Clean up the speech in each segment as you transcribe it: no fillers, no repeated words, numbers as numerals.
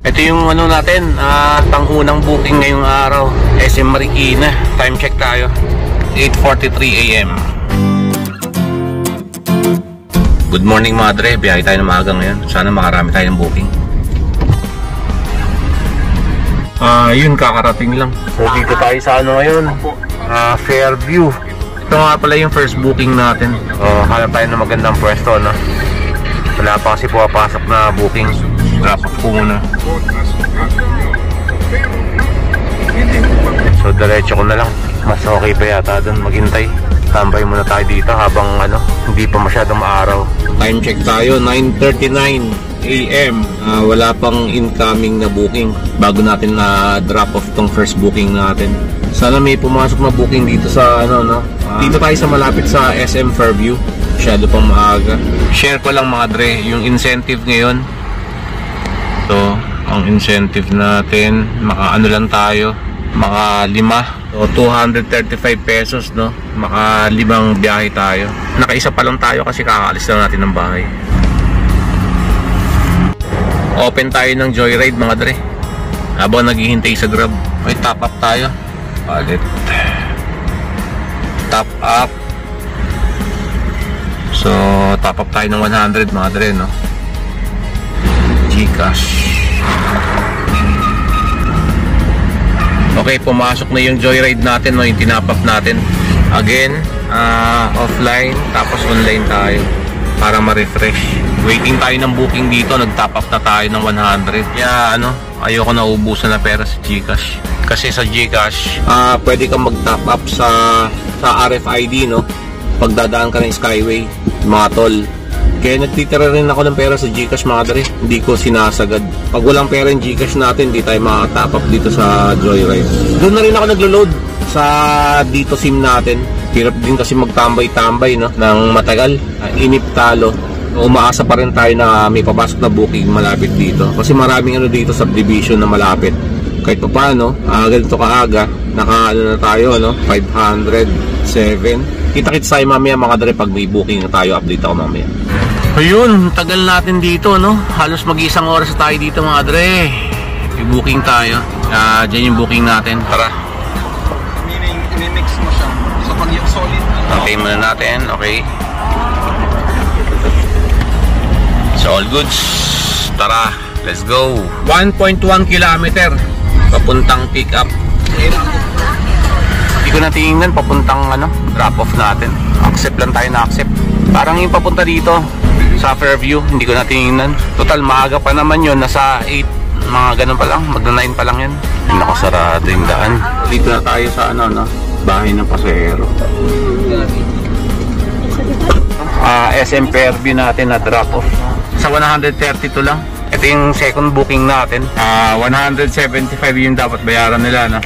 Ito yung ano natin, pangunang booking ngayong araw, SM Marikina. Time check tayo, 8:43 AM. Good morning mga dre, biyahe tayo ng maaga ngayon. Sana makarami tayo ng booking. Yun, kakarating lang. So dito tayo sa ano ngayon, Fairview. Ito nga pala yung first booking natin. Hanap tayo ng magandang pwesto, no? Wala pa kasi pumapasok na booking. Drop off ko muna. So diretso ko na lang. Mas okay pa yata doon maghintay. Tambay muna tayo dito habang ano, hindi pa masyadong maaraw. Time check tayo, 9:39 AM. Wala pang incoming na booking bago natin na drop off tong first booking natin. Sana may pumasok na booking dito sa ano, no? Dito tayo sa malapit sa SM Fairview. Masyado pang maaga. Share ko lang mga dre, yung incentive ngayon. So, ang incentive natin, maka ano lang tayo, maka 5. So, 235 pesos, no? Maka 5 biyahe tayo. Nakaisa pa lang tayo kasi kakaalis lang natin ng bahay. Open tayo ng joyride mga dre habang naghihintay sa Grab. Ay, top up tayo. Palit. Top up. So, top up tayo ng 100 mga dre, no? Gcash. Okay, pumasok na yung joyride natin, no? Yung tinap up natin. Again, offline, tapos online tayo para ma-refresh. Waiting tayo ng booking dito, nag-top up na tayo ng 100. Kaya ano, ayoko na ubusan na pera sa Gcash. Kasi sa Gcash, pwede kang mag-top up sa RFID, no? Pagdadaan ka ng Skyway, mga tol. Kaya nagtitira rin ako ng pera sa Gcash mga dre. Hindi ko sinasagad. Pag walang pera yung Gcash natin, hindi tayo makatap up dito sa Joyride. Doon na rin ako naglo-load sa dito SIM natin. Hirap din kasi magtambay-tambay, no? Nang matagal, inip talo. Umaasa pa rin tayo na may papasok na booking malapit dito. Kasi maraming ano dito, subdivision na malapit. Kahit pa paano, ganito kaaga, naka ano na tayo, no? 507. Kita-kits tayo mamaya mga dre pag may booking na tayo. Update ako mamaya. Ayun, tagal natin dito, no? Halos mag-isang oras tayo dito mga dre. May booking tayo. Diyan yung booking natin. Tara. I-mix mo siya. So pag yung solid. Okay muna natin, okay. So all goods. Tara, let's go. 1.1 kilometer papuntang pick up. Hindi ko natingnan papuntang ano, drop off natin. Accept lang tayo na accept. Parang yung papunta dito sa Fairview, hindi ko natingnan. Total maaga pa naman yun, nasa 8, mga ganun pa lang, magna 9 pa lang yan. Nakasarado yung daan. Dito na tayo sa ano, no? Bahay ng pasahero. SM Fairview natin na drop off sa 132 lang. Ito yung second booking natin. 175 yung dapat bayaran nila, no?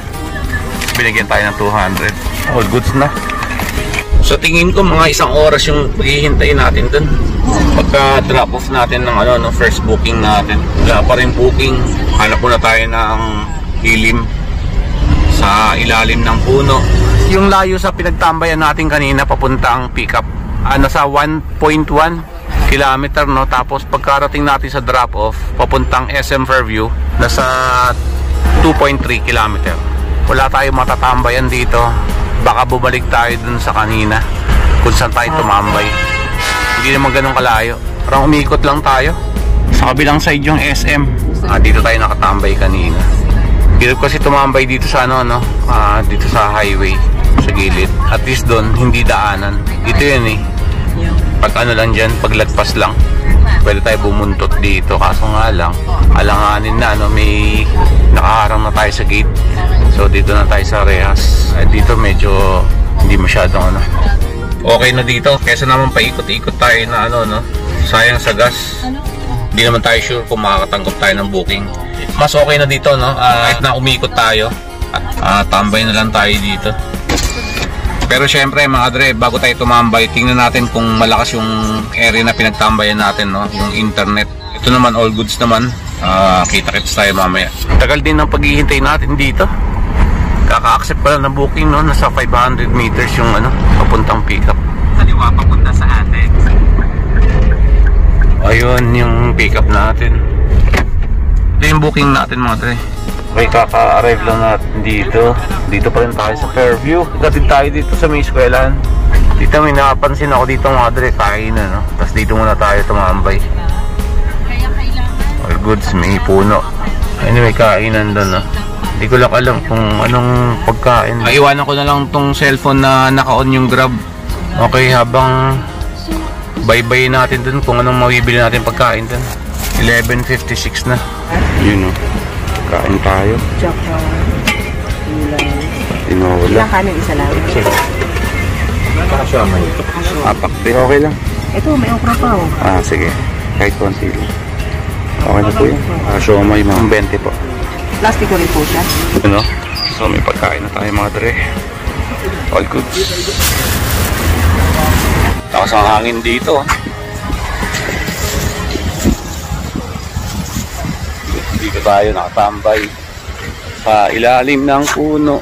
Binigyan tayo ng 200. All goods na. So tingin ko mga isang oras yung maghihintay natin dun pagka drop off natin ng ano, no, first booking natin. Wala pa rin booking. Hanap muna tayo ng hilim sa ilalim ng puno. Yung layo sa pinagtambayan natin kanina papuntang pick up, nasa 1.1 kilometer, no? Tapos pagkarating natin sa drop off papuntang SM Fairview, nasa 2.3 kilometer. Wala tayong matatambayan dito. Baka bumalik tayo dun sa kanina kung saan tayo tumambay. Hindi naman ganun kalayo. Parang umikot lang tayo. Sa kabilang side yung SM. Dito tayo nakatambay kanina. Hirap kasi tumambay dito sa ano, no? Dito sa highway, sa gilid. At least doon hindi daanan. Dito yun eh. Pag ano lang dyan, paglagpas lang, pwede tayo bumuntot dito. Kaso nga lang, alanganin na, no? May nakaharang na tayo sa gate. So dito na tayo sa rehas. Dito medyo hindi masyadong ano, okay na dito. Kesa naman paikot-ikot tayo na ano, no? Sayang sa gas. Hindi naman tayo sure kung makakatanggap tayo ng booking. Mas okay na dito, no? Kahit na umikot tayo at tambay na lang tayo dito. Pero syempre mga dre, bago tayo tumambay, tingnan natin kung malakas yung area na pinagtambayan natin, no? Yung internet. Ito naman all goods naman. Kita-kits tayo mamaya. Tagal din ng paghihintay natin dito. Kaka-accept pa lang ng booking, no? Nasa 500 meters yung ano, papuntang pick up. Kaliwa papunta sa atin. Ayun yung pick up natin. Ito yung booking natin mga tre. Okay, kaka-arrive lang natin dito. Dito pa rin tayo sa Fairview. Gatid tayo dito sa may eskwelahan. Dito may napansin ako dito mga tre, kainan, no? Tapos dito muna tayo tumambay. All goods, may puno. Anyway, kainan doon, no? Hindi ko lang alam kung anong pagkain. Iwanan ko na lang tong cellphone na naka-on yung Grab. Okay, habang bye-bye natin dun kung anong mabibili natin pagkain dun. 11:56 na. Yun, no? Kain tayo. Choco. Tinola. Ilang kanin, isa lang. Sige. Apakti. Okay lang. Ito, may okra pa oh. Ah, sige. Kahit konti lang. Okay na po yun. Siomay, mga 20 po. Plastic ko rin po siya. Ano? So, may pagkain na tayo mga dre. All goods. Takas ang hangin dito. Dito tayo nakatambay sa ilalim ng puno.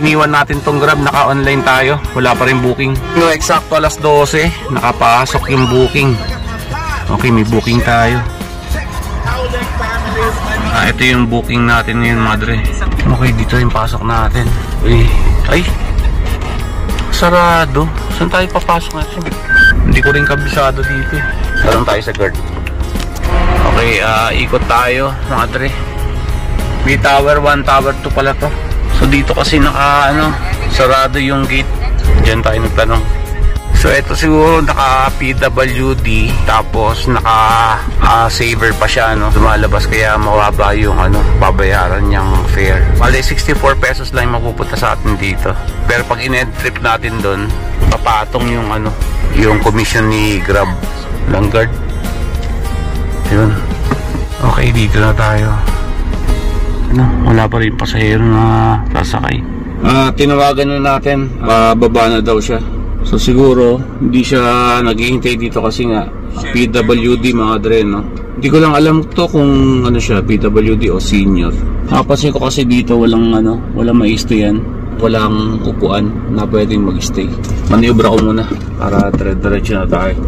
Iniwan natin tong Grab, naka-online tayo. Wala pa rin booking. No, eksakto alas 12, nakapasok yung booking. Okay, may booking tayo. Ito yung booking natin ngayon, madre. Okay, dito yung pasok natin. Uy, ay, sarado. Saan tayo papasok natin? Hindi ko rin kabisado dito. Tarong tayo sa guard. Okay, ikot tayo, madre. May tower 1, tower 2 pala to. So dito kasi sarado yung gate. Diyan tayo nagtanong. So ito siguro naka PWD tapos naka saver pa siya, no. Lumalabas kaya mababa yung babayaran niyang fare. Bale 64 pesos lang yung mapupunta sa atin dito. Pero pag in-end trip natin doon, papatong yung yung commission ni Grab. Langgard. Yun. Okay, dito na tayo. Wala pa rin pasahero na sasakay. Tinawagan na natin, baba na daw siya. So siguro hindi siya naghihintay dito kasi nga PWD mga dre, no. Hindi ko lang alam to kung siya, PWD o senior. Napansin ko kasi dito walang ma-stay yan. Walang upuan na pwedeng mag-stay. Maniobra ko muna para diretso na tayo.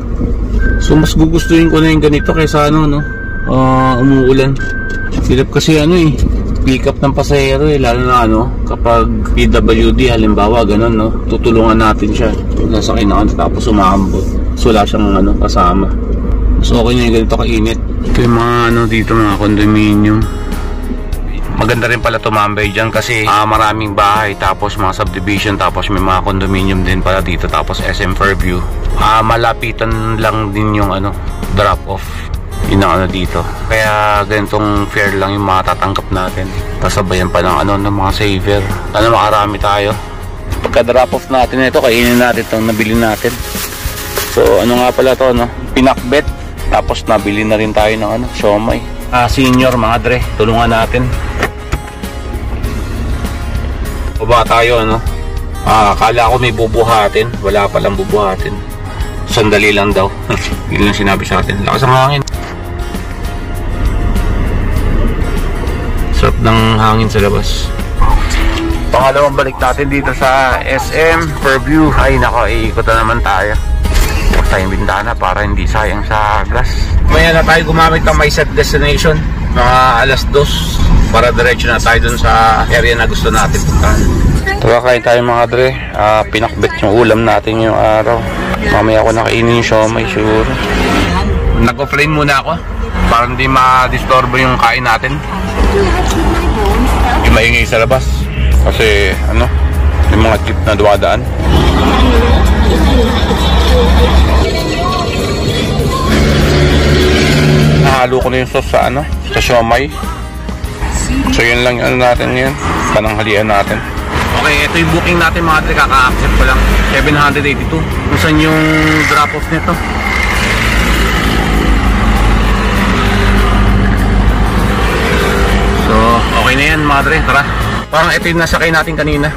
So mas gugustuhin ko na yung ganito kaysa umuulan. Silip kasi pick up ng pasahero lalo na kapag PWD halimbawa ganun, no, tutulungan natin siya, nasakay na tapos umambot, so wala siyang kasama. So okay na yung ganito kainit. Ito yung mga dito, mga condominium. Maganda rin pala tumambay dyan kasi maraming bahay tapos mga subdivision tapos may mga condominium din pala dito tapos SM Fairview. Malapitan lang din yung drop off. Yun ang dito. Kaya ganitong fare lang yung matatanggap natin. Kasabayan pa ng ng mga saver. Makarami tayo. Pagka drop off natin ito, kainin natin itong nabili natin. So nga pala to, pinakbet. Tapos nabili na rin tayo ng siomay. Senior mga dre, tulungan natin. Baba tayo akala ko may bubuhatin. Wala palang bubuhatin. Sandali lang daw. Yun lang sinabi sa atin. Lakas ang hangin. Sarap ng hangin sa labas. Pangalawang balik natin dito sa SM Fairview. Ay nako, iikot na naman tayo. Huwag tayong bintana para hindi sayang sa gas. Maya na tayo gumamit ng my set destination. Mga alas 2 para diretso na tayo dun sa area na gusto natin puntahan. Tara, kain tayo mga dre. Pinakbet yung ulam natin yung araw. Mamaya ako nakainin yung siomay siguro. Nag-offline muna ako para hindi ma-disturbo yung kain natin. Yung maingay sa labas kasi yung mga jeep na dumadaan. Nahalo ko na yung sauce sa sa siomay. So yun lang yung natin ngayon, pananghalian natin. Okay, ito yung booking natin mga dre, kaka-accept ko lang 782. Kung saan yung drop off nito. So okay na yan mga dre, tara. Parang ito yung nasakay natin kanina.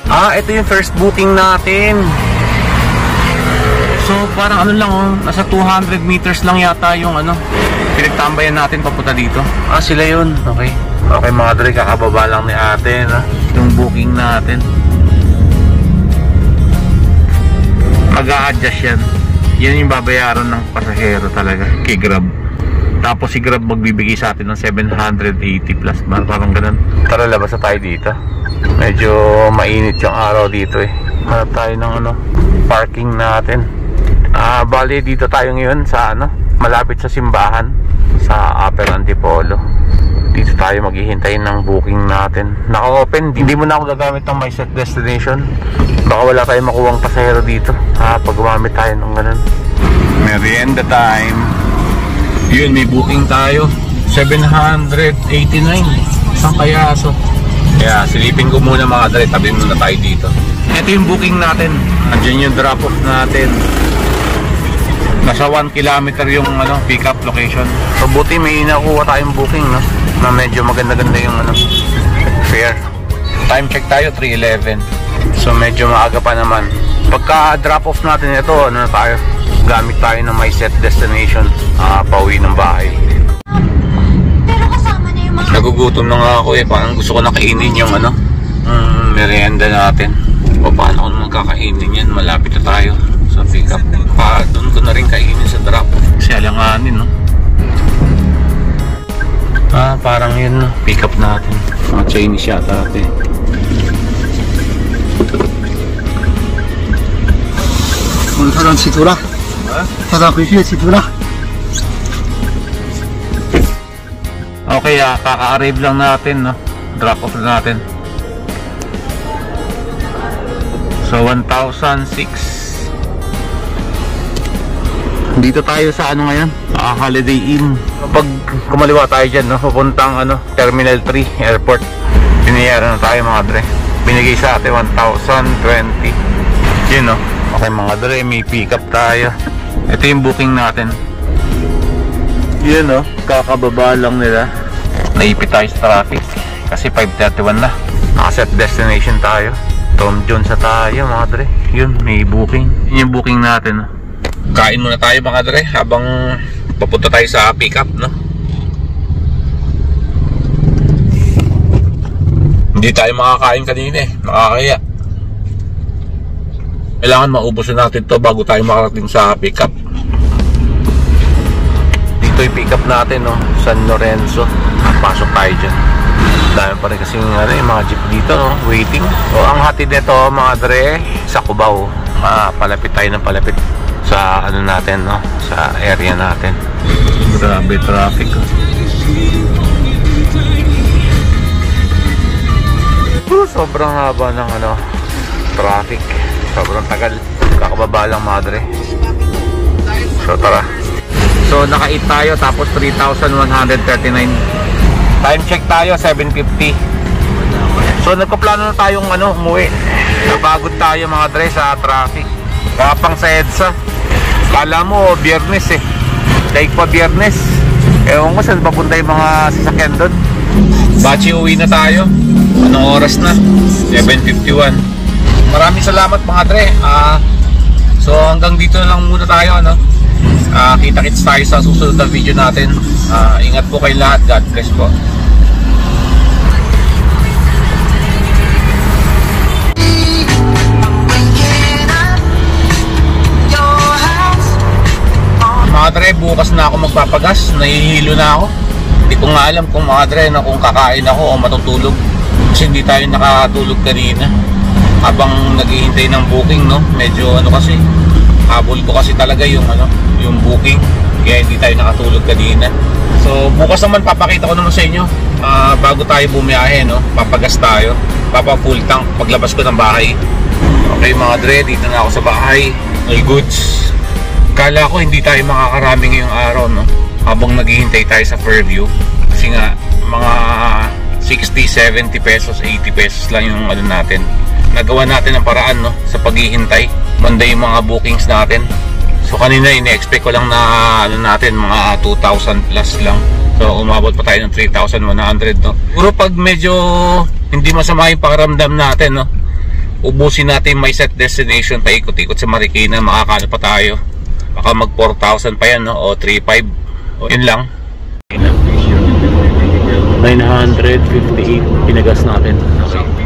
Ito yung first booking natin. So parang lang nasa 200 meters lang yata yung pinagtambayan natin papunta dito. Sila yun, okay. Okay mga dre, kakababa lang ni ate, no? Yung booking natin. Mag-a-adjust yan. Yan yung babayaran ng pasahero talaga kay Grab. Tapos si Grab magbibigay sa atin ng 780 plus ba? Parang ganun. Tara, labas na tayo dito. Medyo mainit yung araw dito eh. Hanap tayo ng ano, parking natin. Bali dito tayo ngayon sa ano, malapit sa simbahan sa Upper Antipolo. Dito tayo maghihintay ng booking natin. Naka-open, hindi mo na ako gagamit ng My Set Destination. Baka wala tayong makuwang pasahero dito pag gumamit tayo ng ganun. Merienda time. Yun, may booking tayo. 789. Saan kaya so? Kaya silipin ko muna mga dre, tabi muna tayo dito. Ito yung booking natin. Andiyan yung drop off natin. Nasa 1 kilometer yung ano, pick up location. So buti may nakuha tayong booking, no? Na medyo maganda-ganda yung ano, fare. Time check tayo 3:11. So medyo maaga pa naman. Pagka drop off natin ito, ano na tayo? Gamit tayo ng My Set Destination, pauwi ng bahay. Pero kasama na yung mga... Nagugutom na nga ako eh. Parang gusto ko na kainin yung ano, merienda natin. O paano ko naman kakainin yan? Malapit na tayo sa pick up. Doon ko na rin kainin sa drop off. Kasi alanganin, no? Parang yun, no? Pick up natin. Mga Chinese yata ate. 사람 지도라. 사람 그게 지도라. Okay, kaka-arrive lang natin, no? Drop off natin. So 1,006. Dito tayo sa ano ngayon? Holiday Inn. Pag kumaliwa tayo dyan, no? Pupuntang ano, Terminal 3 Airport. Binayaran na tayo mga dre. Binigay sa atin 1,020. Yun, no? Okay mga dre, may pick up tayo. Ito yung booking natin. Yun, no? Kakababa lang nila. Naipit tayo sa traffic kasi 5:31 na. Nakaset destination tayo. Tom Jones na tayo mga dre. Yun, may booking. Yun yung booking natin, no? Kain muna tayo mga dre habang papunta tayo sa pick up, no? Hindi tayo makakain kanina eh. Nakakaya. Kailangan maubusin natin to bago tayo makarating sa pick up. Dito yung pick up natin, no? San Lorenzo. Pasok tayo dyan. Dami pa rin kasing ano, yung mga jeep dito, no? Waiting. So ang hatid nito mga dre sa Cubao. Palapit tayo ng palapit sa ano natin, no? Sa area natin. Grabe traffic. Sobrang haba ng ano, traffic. Sobrang tagal. Kakababa lang mga dre. So tara. So naka-8 tayo tapos 3,139. Time check tayo 7:50. So nagpaplano na tayong ano, umuwi. Napagod tayo mga dre sa traffic. Kapang sa EDSA. Kala mo biyernes eh. Like pa biyernes. Ewan ko saan papunta yung mga sasakyan doon. Bachi uwi na tayo. Anong oras na? 7:51. Maraming salamat mga dre. So hanggang dito na lang muna tayo, ano? Kita-kits tayo sa susunod na video natin. Ingat po kayo lahat. God bless po. Mga dre, bukas na ako magpapagas. Nahihilo na ako. Hindi ko nga alam kung mga dre na kung kakain ako o matutulog. Kasi hindi tayo nakatulog kanina habang naghihintay ng booking, no? Medyo ano kasi, habol ko kasi talaga yung ano, yung booking. Kaya hindi tayo nakatulog kanina. So bukas naman papakita ko naman sa inyo, bago tayo bumiyahe, no? Papagas tayo, papa-full tank paglabas ko ng bahay. Okay mga dre, dito na ako sa bahay. All goods. Kala ko hindi tayo makakarami ngayong araw, no? Habang naghihintay tayo sa Fairview. Kasi nga mga 60, 70 pesos, 80 pesos lang yung ano natin. Nagawa natin ang paraan, no? Sa paghihintay. Banda yung mga bookings natin. So kanina ini-expect ko lang na ano natin, mga 2,000 plus lang. So umabot pa tayo ng 3,100, no? Puro pag medyo hindi masama yung pakiramdam natin, no? Ubusin natin My Set Destination, paikot-ikot sa Marikina, makakano pa tayo. Baka mag 4,000 pa yan, no? O 3,500. O yun lang. 958 pinagas natin. Okay.